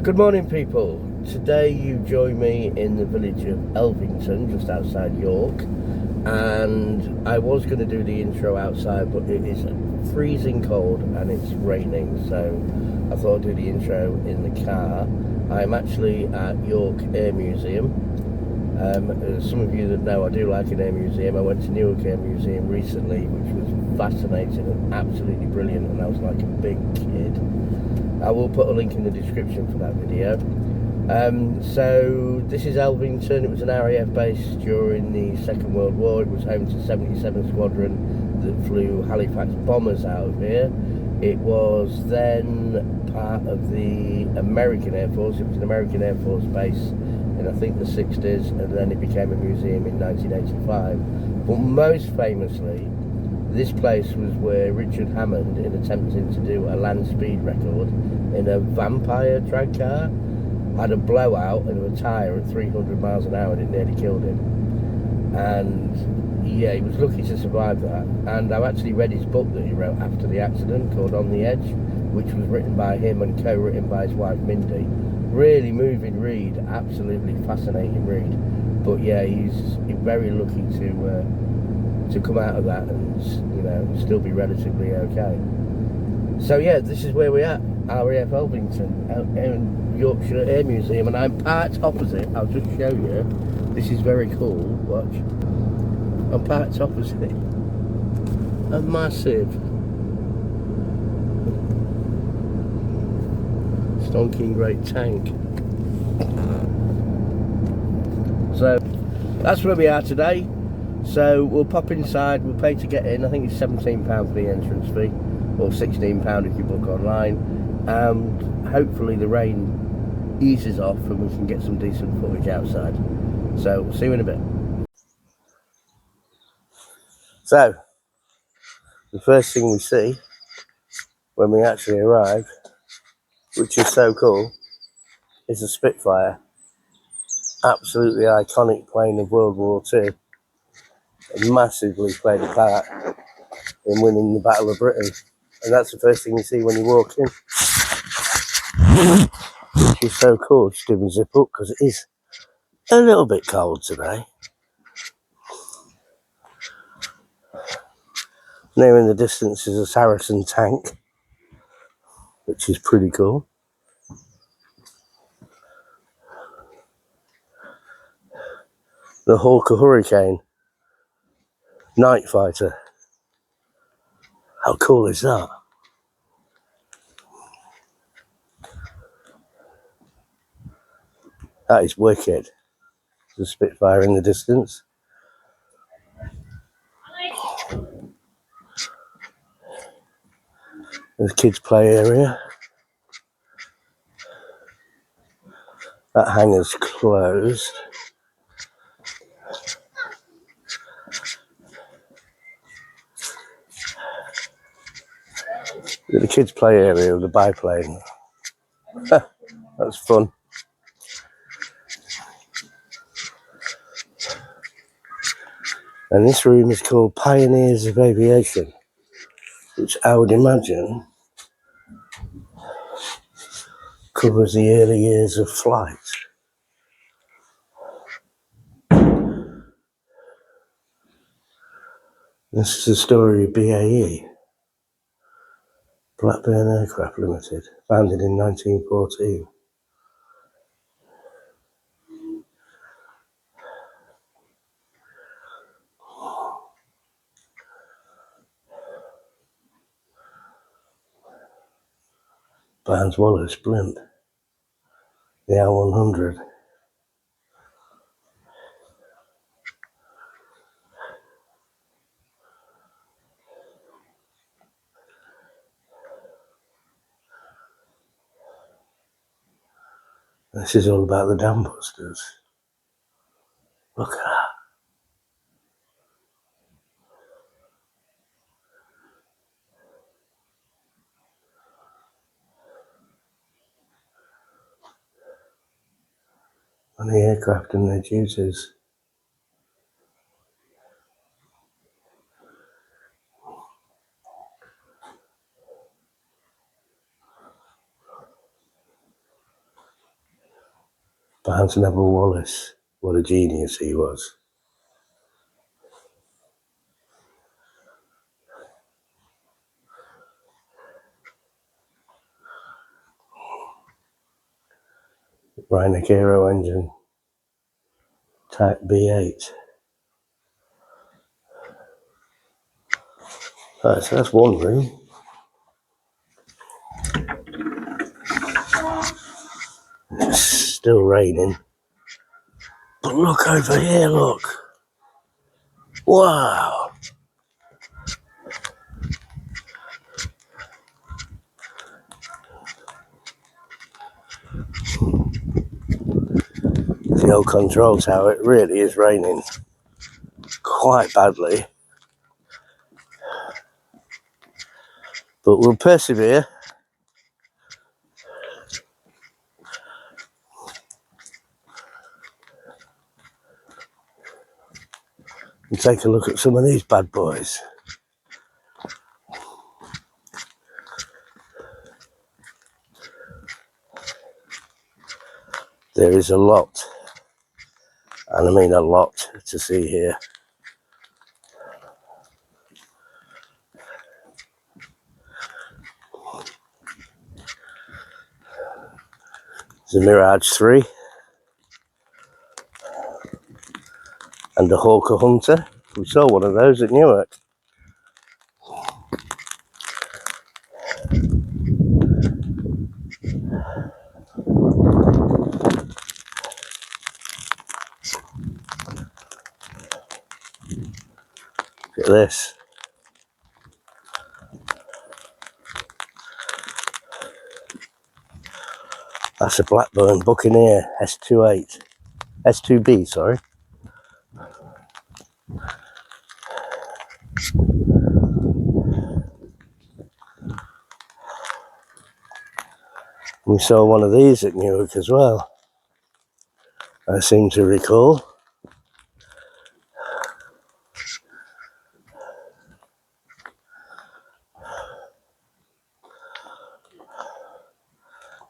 Good morning, people. Today you join me in the village of Elvington, just outside York, and I was going to do the intro outside, but it is freezing cold and it's raining, so I thought I'd do the intro in the car. I'm actually at York Air Museum. Some of you that know, I do like an air museum. I went to Newark Air Museum recently, which was fascinating and absolutely brilliant, and I was like a big kid. I will put a link in the description for that video. So this is Elvington. It was an RAF base during the Second World War. It was home to 77 Squadron that flew Halifax bombers out of here. It was then part of the American Air Force. It was an American Air Force base in I think the 60s, and then it became a museum in 1985. But most famously, this place was where Richard Hammond, in attempting to do a land speed record in a vampire drag car, had a blowout into a tyre at 300 miles an hour and it nearly killed him. And yeah, he was lucky to survive that. And I've actually read his book that he wrote after the accident called On the Edge, which was written by him and co-written by his wife Mindy. Really moving read, absolutely fascinating read. But yeah, he's very lucky to come out of that and, you know, still be relatively okay. So yeah, this is where we're at, RAF Elvington, in Yorkshire Air Museum, and I'm parked opposite. I'll just show you. This is very cool. Watch. I'm parked opposite a massive stonking great tank. So that's where we are today. So we'll pop inside, we'll pay to get in. I think it's £17 for the entrance fee, or £16 if you book online. And hopefully the rain eases off and we can get some decent footage outside. So we'll see you in a bit. So the first thing we see when we actually arrive, which is so cool, is a Spitfire. Absolutely iconic plane of World War II. It massively played a part in winning the Battle of Britain. And that's the first thing you see when you walk in. Which is so cool. Just give me a zip up because it is a little bit cold today. There in the distance is a Saracen tank, which is pretty cool. The Hawker Hurricane night fighter. How cool is that? That is wicked. The Spitfire in the distance. There's a kids' play area. That hangar's closed. Look at the kids' play area with the biplane. That's fun. And this room is called Pioneers of Aviation, which I would imagine covers the early years of flight. This is the story of BAE, Blackburn Aircraft Limited, founded in 1914. Barnes Wallis blimp, the L100. This is all about the dam busters. Look at that. And the aircraft and their duties. Barnes Neville Wallace. What a genius he was. Rhinoc Aero engine. Type B8. Right, so that's one room. It's still raining. But look over here, look. Wow. The old control tower, it really is raining quite badly. But we'll persevere. And take a look at some of these bad boys. There is a lot, and I mean a lot, to see here. There's a Mirage 3 and a Hawker Hunter. We saw one of those at Newark. Look at this. That's a Blackburn Buccaneer S28. S2B, sorry. We saw one of these at Newark as well, I seem to recall.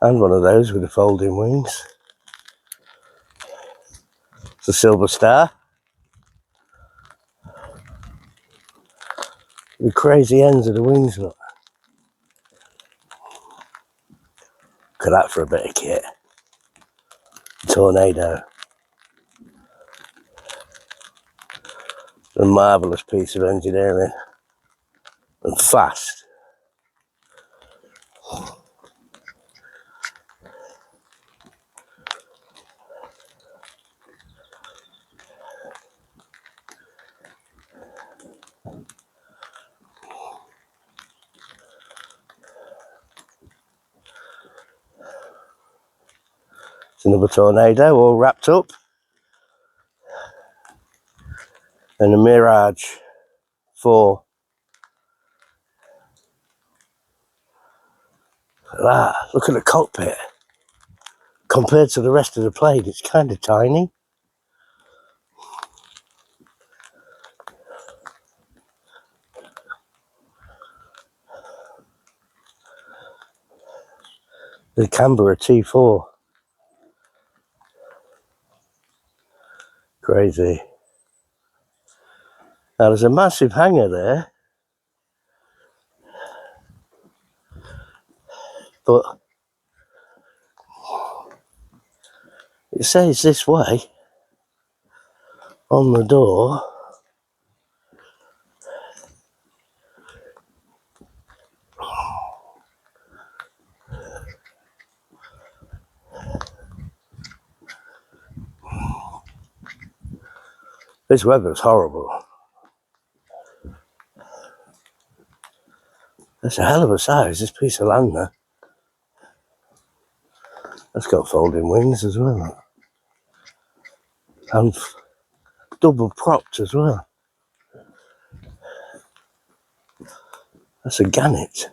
And one of those with the folding wings. It's a Silver Star. The crazy ends of the wings, look. Look at that for a bit of kit. Tornado. A marvellous piece of engineering. And fast. It's another Tornado all wrapped up. And a Mirage 4. Look at that. Look at the cockpit. Compared to the rest of the plane, it's kind of tiny. The Canberra T4. Crazy. Now there's a massive hangar there. But it says this way on the door. This weather's horrible. That's a hell of a size, this piece of land there. That's got folding wings as well. And double propped as well. That's a Gannet.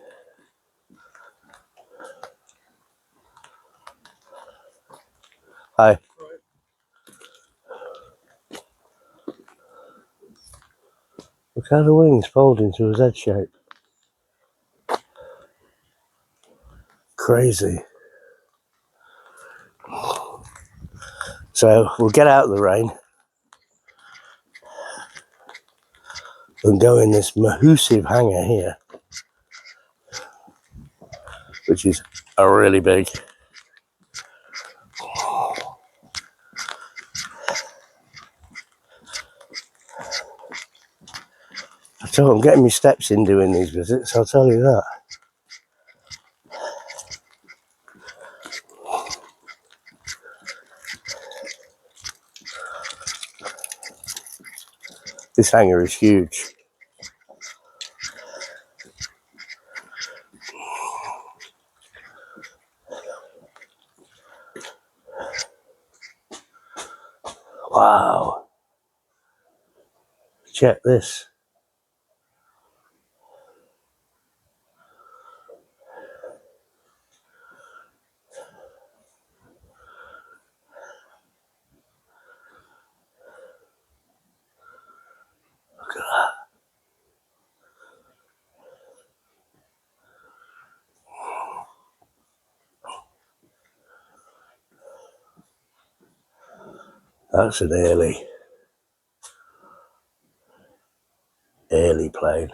Hi. Look how the wings fold into a Z shape. Crazy. So we'll get out of the rain and go in this massive hangar here, which is a really big. So I'm getting my steps in doing these visits, I'll tell you that. This hangar is huge. Wow. Check this. Look at that. That's an early plane.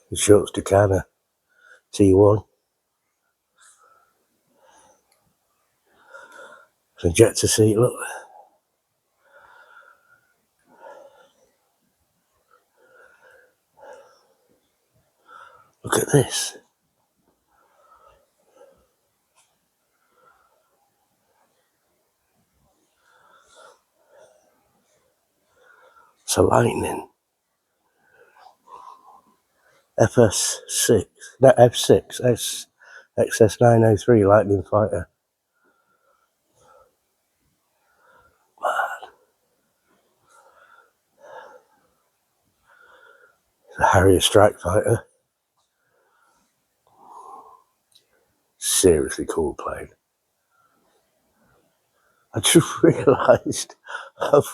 The shorts to Canna T1. The jet to seat, look. Look at this. It's a Lightning. FS6, no, F6, XS903 Lightning fighter. It's a Harrier strike fighter. Seriously cool plane. I just realised I've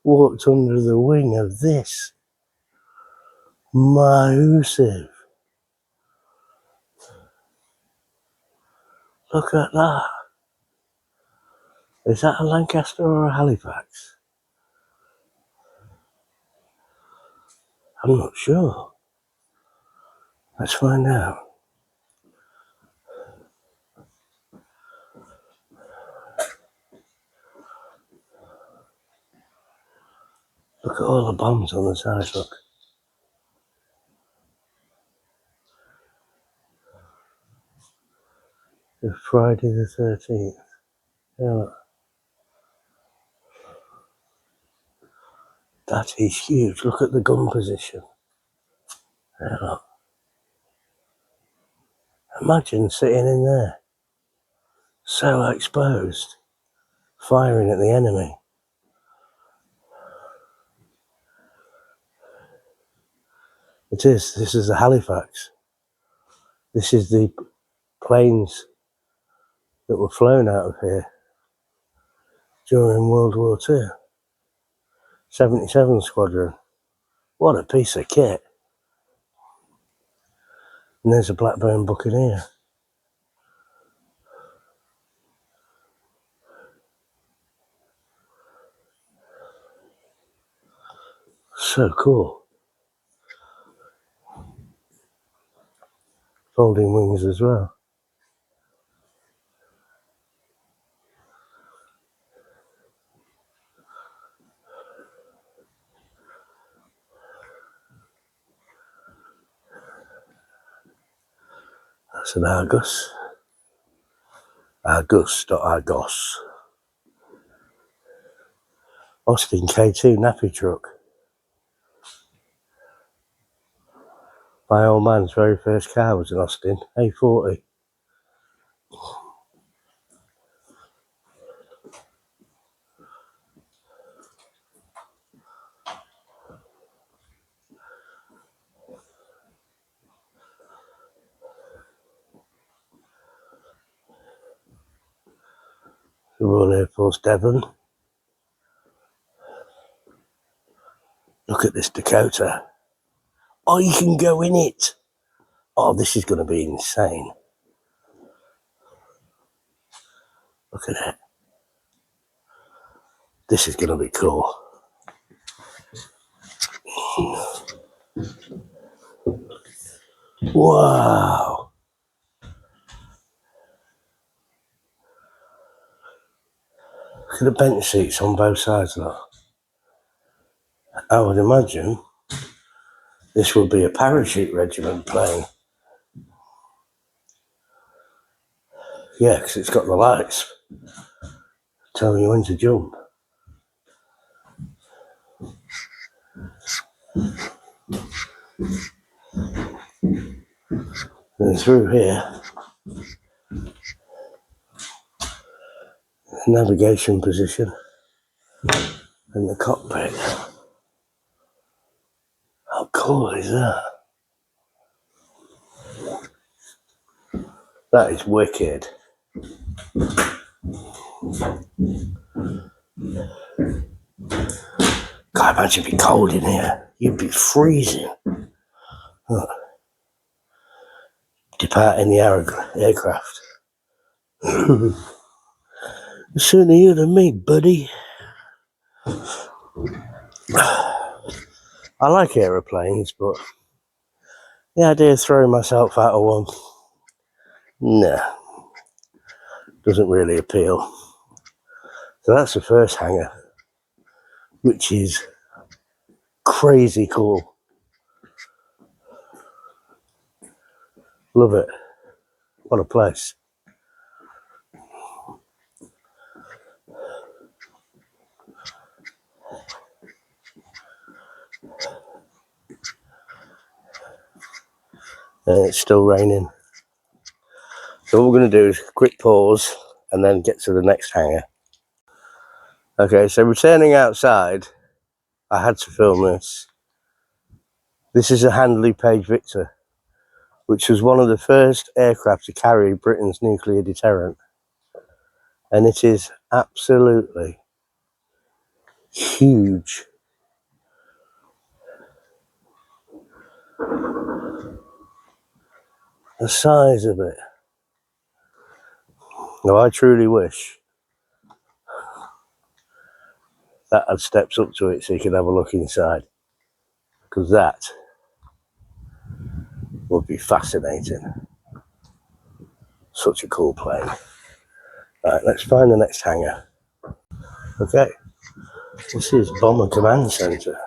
walked under the wing of this. Massive. Look at that. Is that a Lancaster or a Halifax? I'm not sure. Let's find out. Look at all the bombs on the side, look. It's Friday the 13th. Yeah, look. That is huge. Look at the gun position. Yeah, look. Imagine sitting in there, so exposed, firing at the enemy. It is. This is the Halifax. This is the planes that were flown out of here during World War II. 77 Squadron. What a piece of kit. And there's a Blackburn Buccaneer. So cool. Folding wings as well. That's an Argus. Argus, not Argos. Austin K2 nappy truck. My old man's very first car was an Austin A40. The Royal Air Force Devon. Look at this Dakota. Oh, you can go in it. Oh, this is going to be insane. Look at it. This is going to be cool. Wow. Look at the bench seats on both sides, look. I would imagine this would be a parachute regiment plane. Yeah, because it's got the lights telling you when to jump. And through here, navigation position and the cockpit. How cool is that? That is wicked. God, imagine it'd be cold in here. You'd be freezing. Look. Departing the aircraft. Sooner you than me, buddy. I like aeroplanes, but the idea of throwing myself out of one, nah, doesn't really appeal. So that's the first hangar, which is crazy cool. Love it. What a place. And it's still raining. So what we're going to do is a quick pause and then get to the next hangar. Okay, so returning outside, I had to film this. This is a Handley Page Victor, which was one of the first aircraft to carry Britain's nuclear deterrent. And it is absolutely huge. The size of it. Now, I truly wish that had steps up to it so you could have a look inside, because that would be fascinating. Such a cool plane. Right, let's find the next hangar. Okay, this is Bomber Command Centre.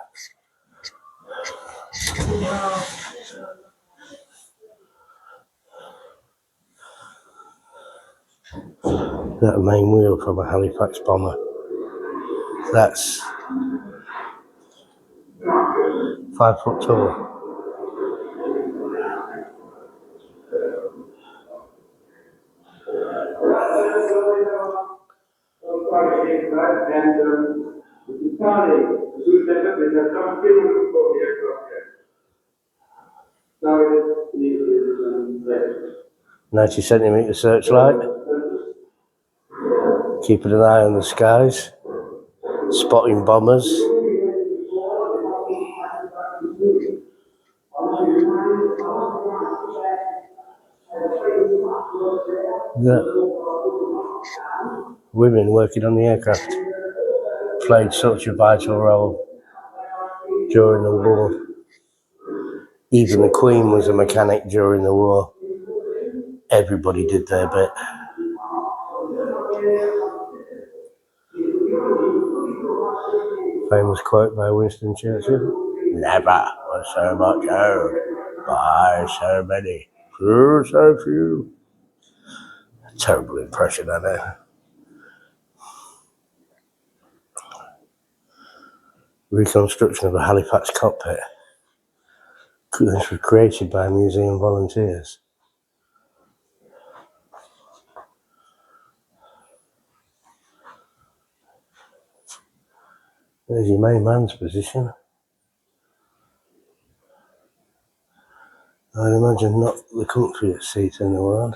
That main wheel from a Halifax bomber. That's 5 foot tall. And 90cm searchlight. Keeping an eye on the skies. Spotting bombers. Yeah. Women working on the aircraft played such a vital role during the war. Even the Queen was a mechanic during the war. Everybody did their bit. Famous quote by Winston Churchill: "Never was so much owed by so many through so few." A terrible impression, I know. Reconstruction of a Halifax cockpit. This was created by museum volunteers. There's your main man's position. I'd imagine not the comfiest seat in the world.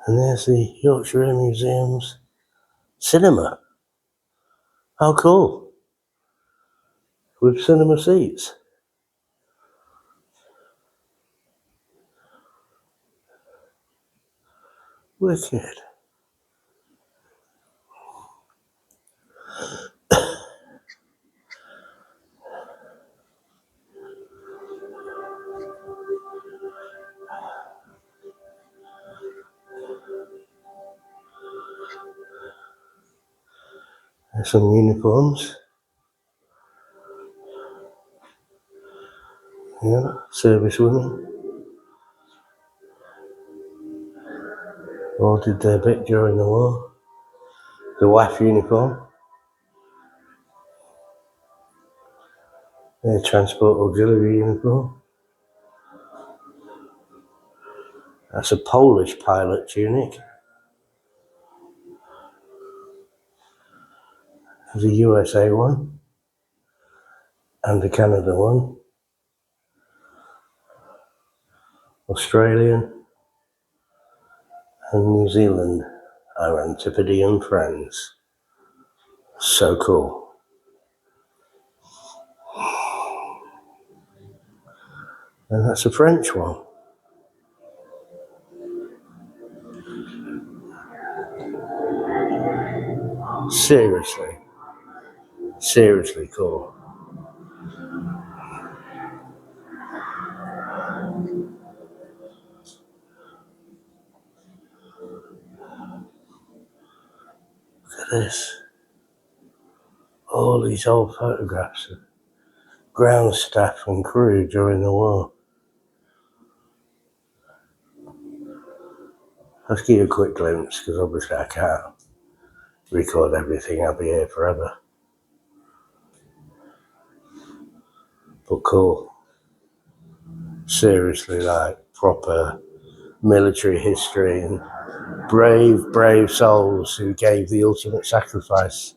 And there's the Yorkshire Museum's cinema. How cool. with cinema seats. Wicked. There's some uniforms. Yeah, service women. All did their bit during the war. The WAF uniform. Air Transport Auxiliary uniform. That's a Polish pilot tunic. There's a USA one. And a Canada one. Australian. And New Zealand. Our Antipodean friends. So cool. And that's a French one. Seriously cool. Look at this. All these old photographs of ground staff and crew during the war. Let's give you a quick glimpse, because obviously I can't record everything, I'll be here forever. But cool. Seriously, like proper military history and brave souls who gave the ultimate sacrifice.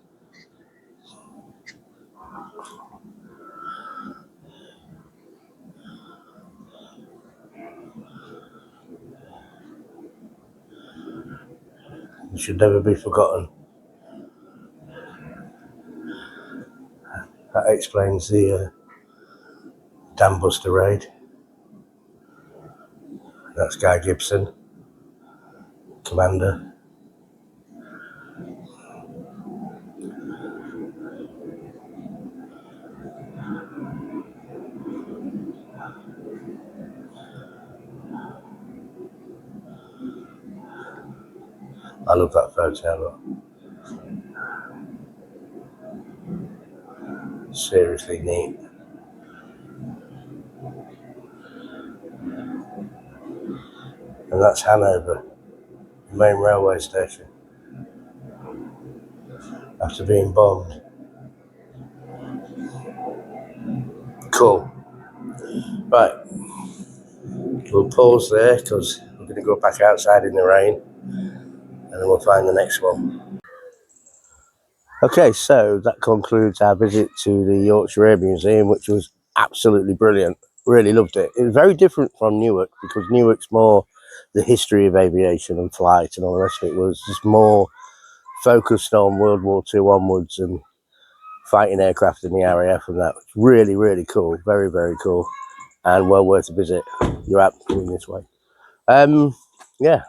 It should never be forgotten. That explains the Dam Buster raid. That's Guy Gibson, commander. I love that photo. Seriously neat. And that's Hanover, the main railway station, after being bombed. Cool. Right, we'll pause there because we're going to go back outside in the rain and then we'll find the next one. Okay, so that concludes our visit to the Yorkshire Air Museum, which was absolutely brilliant. Really loved it. It was very different from Newark, because Newark's more the history of aviation and flight, and all the rest of it was just more focused on World War II onwards and fighting aircraft in the RAF and that. Really cool. Very cool. And well worth a visit. You're out coming this way. Yeah.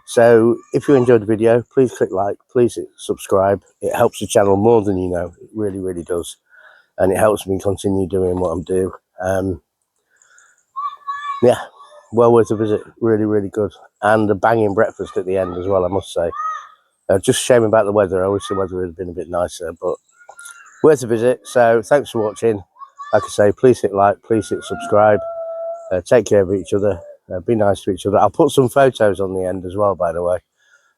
So if you enjoyed the video, please click like, please subscribe. It helps the channel more than you know. It really does. And it helps me continue doing what I'm doing. Yeah, well worth a visit. Really good. And a banging breakfast at the end as well, I must say. Just shame about the weather. I wish the weather had been a bit nicer, but worth a visit. So thanks for watching. Like I say, please hit like, please hit subscribe. Take care of each other. Be nice to each other. I'll put some photos on the end as well, by the way.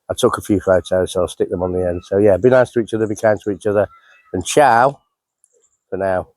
I took a few photos, so I'll stick them on the end. So yeah, be nice to each other, be kind to each other, and ciao for now.